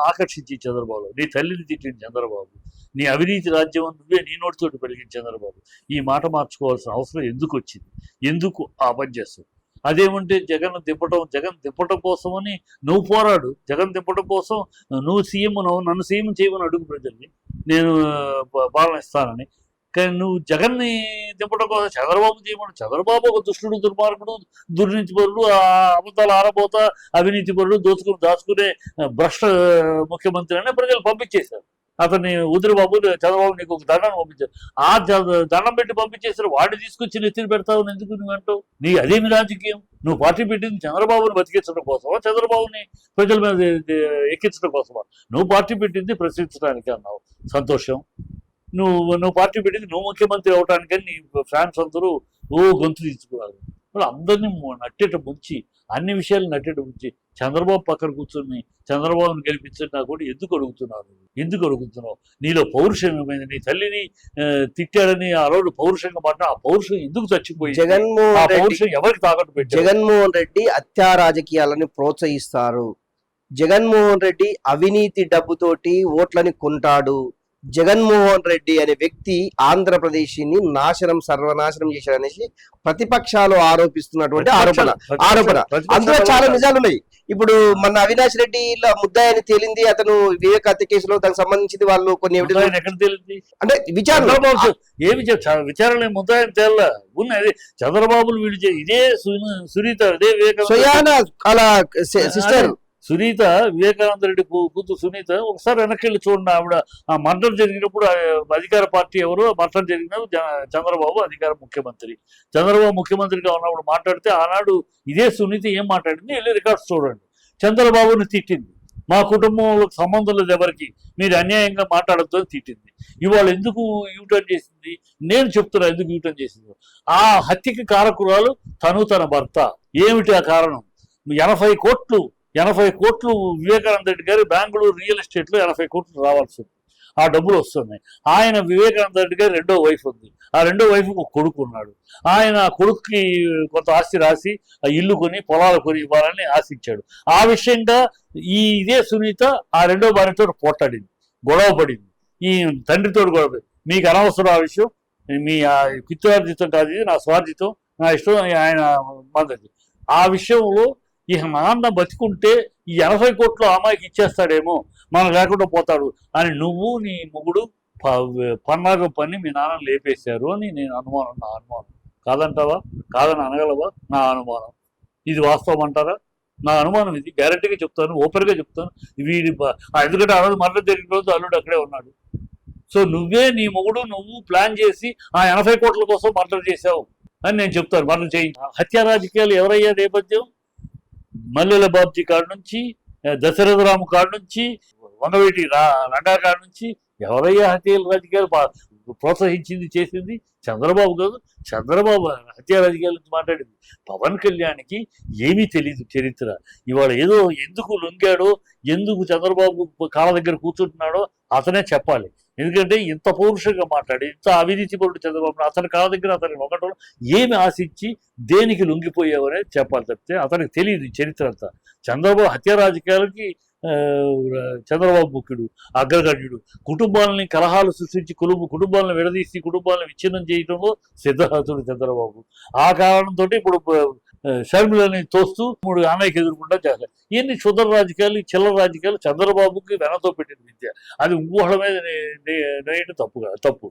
ఆకర్షించి చంద్రబాబు? నీ తల్లిని తిట్టిన చంద్రబాబు, నీ అవినీతి రాజ్యం నువ్వే నీ నోటితోటి పెరిగిన చంద్రబాబు. ఈ మాట మార్చుకోవాల్సిన అవసరం ఎందుకు వచ్చింది? ఎందుకు ఆ పని చేస్తావు? అదేమంటే జగన్ దింపటం కోసమని నువ్వు పోరాడు. జగన్ దింపటం కోసం నువ్వు సీఎం, నన్ను సీఎం చేయమని అడుగు ప్రజల్ని, నేను పాలన ఇస్తానని. కానీ నువ్వు జగన్ని దింపడం కోసం చంద్రబాబు చేయమని. చంద్రబాబు ఒక దుష్టుడు, దుర్మార్గుడు, దుర్నీతిపరుడు, అబద్ధాలు ఆరబోతా, అవినీతిపరుడు, దాచుకునే భ్రష్ట ముఖ్యమంత్రి అని ప్రజలు పంపించేశారు. అతన్ని ఉదిరిబాబు, చంద్రబాబు నీకు ఒక దండం పంపించారు. ఆ దండం పెట్టి పంపించేసారు. వాడిని తీసుకొచ్చి నెత్తిని పెడతావు ఎందుకు నువ్వంటావు? నీ అదేమి రాజకీయం? నువ్వు పార్టీ పెట్టింది చంద్రబాబుని బతికించడం కోసమా, చంద్రబాబుని ప్రజల మీద ఎక్కించడం కోసమా? నువ్వు పార్టీ పెట్టింది ప్రశ్నించడానికి అన్నావు, సంతోషం. నువ్వు పార్టీ పెట్టింది నువ్వు ముఖ్యమంత్రి అవటానికని నీ ఫ్యాన్స్ అందరూ గొంతు తీసుకున్నారు. వాళ్ళు అందరినీ నట్టేట ముంచి, అన్ని విషయాలు నట్టేట ముంచి చంద్రబాబు పక్కన కూర్చొని చంద్రబాబుని గెలిపించినా కూడా ఎందుకు అడుగుతున్నావు? నీలో పౌరుషం ఏమైంది? నీ తల్లిని తిట్టాడని ఆ రోజు పౌరుషంగా మాట, ఆ పౌరుషం ఎందుకు చచ్చిపోయింది? పౌరుషం ఎవరికి తాకట్టు పెట్టి? జగన్మోహన్ రెడ్డి హత్యా రాజకీయాలను ప్రోత్సహిస్తారు. జగన్మోహన్ రెడ్డి అవినీతి డబ్బుతోటి ఓట్లని కొంటాడు. జగన్మోహన్ రెడ్డి అనే వ్యక్తి ఆంధ్రప్రదేశ్ ని సర్వనాశనం చేశాడనేసి ప్రతిపక్షాలు ఆరోపిస్తున్నటువంటి ఆరోపణ. అందులో చాలా నిజాలు ఉన్నాయి. ఇప్పుడు మన అవినాష్ రెడ్డి ముద్దాయని తేలింది, అతను వివేక్ హత్య కేసులో దానికి సంబంధించి వాళ్ళు కొన్ని ఎక్కడ తేలింది అంటే విచారణ ముద్దాయని తేల ఉన్నది. చంద్రబాబులు వీళ్ళు ఇదే సునీత, అదే వివేక్ అలా సిస్టర్ సునీత, వివేకానంద రెడ్డి కూతురు సునీత, ఒకసారి వెనక్కి వెళ్ళి చూడండి. ఆవిడ ఆ మర్డర్ జరిగినప్పుడు అధికార పార్టీ ఎవరు, మర్డర్ జరిగినప్పుడు చంద్రబాబు చంద్రబాబు ముఖ్యమంత్రిగా ఉన్నప్పుడు మాట్లాడితే ఆనాడు ఇదే సునీత ఏం మాట్లాడింది వెళ్ళి రికార్డ్స్ చూడండి. చంద్రబాబుని తిట్టింది, మా కుటుంబంలో సంబంధం లేదు ఎవరికి, మీరు అన్యాయంగా మాట్లాడద్దు అని తిట్టింది. ఇవాళ ఎందుకు యూటర్న్ చేసింది? నేను చెప్తున్నా ఎందుకు యూటర్న్ చేసింది. ఆ హత్యకి కారకురాలు తన భర్త. ఏమిటి ఆ కారణం? 80 కోట్లు వివేకానంద రెడ్డి గారు బెంగళూరు రియల్ ఎస్టేట్లో 80 కోట్లు రావాల్సి ఉంది. ఆ డబ్బులు వస్తున్నాయి. ఆయన వివేకానంద రెడ్డి గారు రెండో వైఫ్ ఉంది. ఆ రెండో వైఫ్ ఒక కొడుకు ఉన్నాడు. ఆయన కొడుకుకి కొంత ఆస్తి రాసి ఆ ఇల్లు కొని పొలాలు కొని ఇవ్వాలని ఆశించాడు. ఆ విషయంగా ఇదే సునీత ఆ రెండో భార్యతో పోట్లాడింది, గొడవ పడింది. ఈ తండ్రితో గొడవ. మీకు అనవసరం ఆ విషయం, మీ పిత్రార్జితం కాదు, ఇది నా స్వార్జితం, నా ఇష్టం, ఆయన మందది. ఆ విషయంలో ఇక నాన్న బతికుంటే ఈ 80 కోట్లు అమ్మాయికి ఇచ్చేస్తాడేమో, మనం లేకుండా పోతాడు అని నువ్వు నీ మొగుడు పన్నాగం పని మీ నాన్న లేపేశారు అని నా అనుమానం. కాదంటావా? కాదని అనగలవా? నా అనుమానం. ఇది వాస్తవం అంటారా? నా అనుమానం ఇది. గ్యారెంటీగా చెప్తాను, ఓపెన్గా చెప్తాను. ఎందుకంటే ఆ రోజు మర్డర్ జరిగిన రోజు అల్లుడు అక్కడే ఉన్నాడు. సో నీ మొగుడు నువ్వు ప్లాన్ చేసి ఆ 80 కోట్ల కోసం మర్డర్ చేశావు అని నేను చెప్తాను. మర్డర్ చేయించి హత్యా రాజకీయాలు ఎవరయ్యా నేపథ్యం? మల్లెల బాబ్జీ కాడ నుంచి, దశరథరాము కాడ నుంచి, వంగవేటి రంగా కాడ నుంచి ఎవరయ్యా హత్యల రాజకీయాలు? ప్రోత్సహించింది చేసింది చంద్రబాబు కాదు. చంద్రబాబు హత్యా రాజకీయాల నుంచి మాట్లాడింది. పవన్ కళ్యాణ్కి ఏమీ తెలియదు చరిత్ర. ఇవాళ ఏదో ఎందుకు లొంగాడో, ఎందుకు చంద్రబాబు కాళ్ళ దగ్గర కూర్చుంటున్నాడో అతనే చెప్పాలి. ఎందుకంటే ఇంత పౌరుషంగా మాట్లాడి ఇంత అవినీతి పరుడు చంద్రబాబు అతని కాళ్ళ దగ్గర అతనికి ఒకటం ఏమి ఆశించి దేనికి లొంగిపోయావనేది చెప్పాలి తప్పితే అతనికి తెలియదు ఈ చరిత్ర అంతా. చంద్రబాబు హత్యా రాజకీయాలకి చంద్రబాబు ముఖ్యుడు, అగ్రగణ్యుడు. కుటుంబాలని కలహాలు సృష్టించి కుటుంబాలను విడదీసి కుటుంబాలను విచ్ఛిన్నం చేయడంలో సిద్ధహస్తుడు చంద్రబాబు. ఆ కారణంతో ఇప్పుడు షర్మిలని తోస్తూ మూడు అన్నయ్యకి ఎదుర్కొంటా చేస్తారు. ఇవన్నీ క్షుద్ర రాజకీయాలు, చిల్లర రాజకీయాలు చంద్రబాబుకి వెనతో పెట్టిన విద్య. అది ఊహల మీద తప్పు.